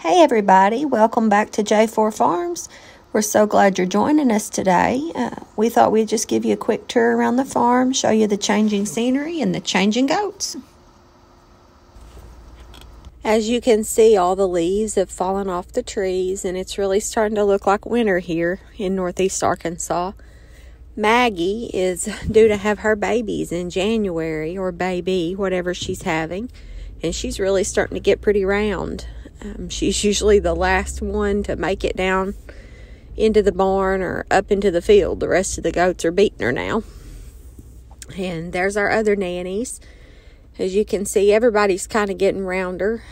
Hey everybody, welcome back to J4 Farms. We're so glad you're joining us today. We thought we'd just give you a quick tour around the farm, show you the changing scenery and the changing goats. As you can see, all the leaves have fallen off the trees and it's really starting to look like winter here in northeast Arkansas. Maggie is due to have her babies in January, or baby, whatever she's having, and she's really starting to get pretty round. She's usually the last one to make it down into the barn or up into the field. The rest of the goats are beating her now. And there's our other nannies. As you can see, everybody's kind of getting rounder.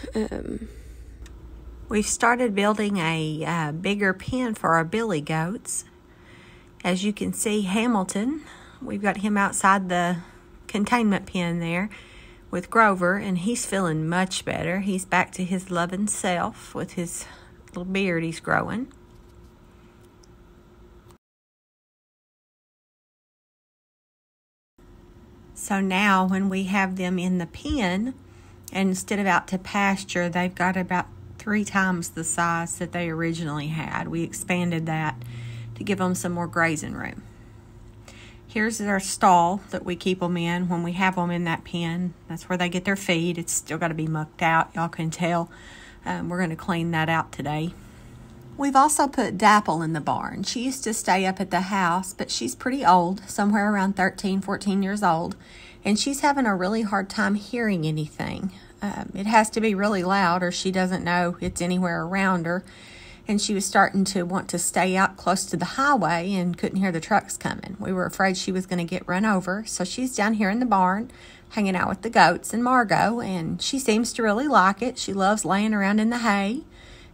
We've started building a bigger pen for our billy goats. As you can see, Hamilton, we've got him outside the containment pen there with Grover, and he's feeling much better. He's back to his loving self with his little beard he's growing. So now when we have them in the pen, and instead of out to pasture, they've got about 3 times the size that they originally had. We expanded that to give them some more grazing room. Here's our stall that we keep them in when we have them in that pen. That's where they get their feed. It's still got to be mucked out, y'all can tell. We're going to clean that out today. We've also put Dapple in the barn. She used to stay up at the house, but she's pretty old, somewhere around 13, 14 years old, and she's having a really hard time hearing anything. It has to be really loud or she doesn't know it's anywhere around her. And she was starting to want to stay out close to the highway and couldn't hear the trucks coming. We were afraid she was going to get run over. So she's down here in the barn hanging out with the goats and Margot, and she seems to really like it. She loves laying around in the hay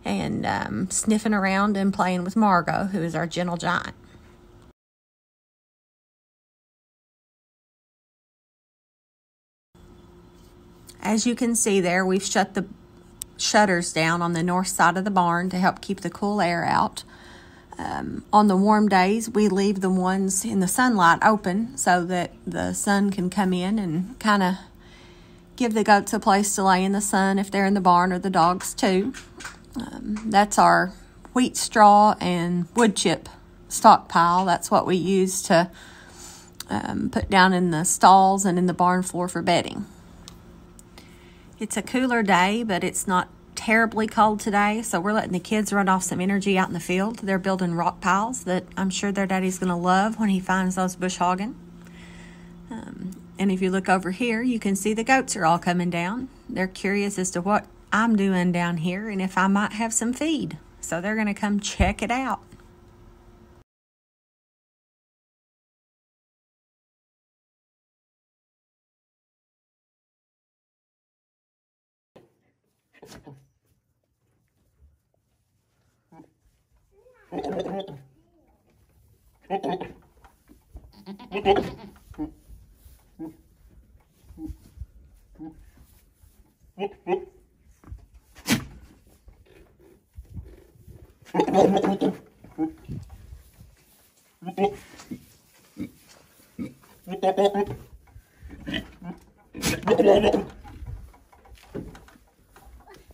and sniffing around and playing with Margot, who is our gentle giant. As you can see there, we've shut the shutters down on the north side of the barn to help keep the cool air out. On the warm days, we leave the ones in the sunlight open so that the sun can come in and kind of give the goats a place to lay in the sun if they're in the barn, or the dogs too. That's our wheat straw and wood chip stockpile. That's what we use to put down in the stalls and in the barn floor for bedding. It's a cooler day, but it's not terribly cold today, so we're letting the kids run off some energy out in the field. They're building rock piles that I'm sure their daddy's going to love when he finds those bush hogging. And if you look over here, you can see the goats are all coming down. They're curious as to what I'm doing down here and if I might have some feed. So they're going to come check it out.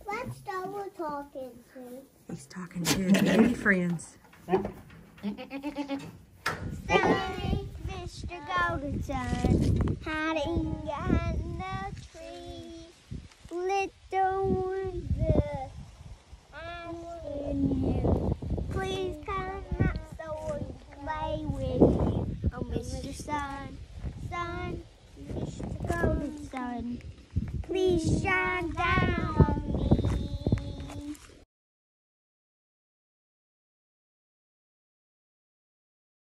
What's Double talking to? He's talking to his baby friends. Sunny, Mr. Golden Sun, hiding behind the tree. Little wonder, I'm in you. Please come up so we can play with you. Oh, Mr. Sun, Sun, Mr. Golden Sun, please shine down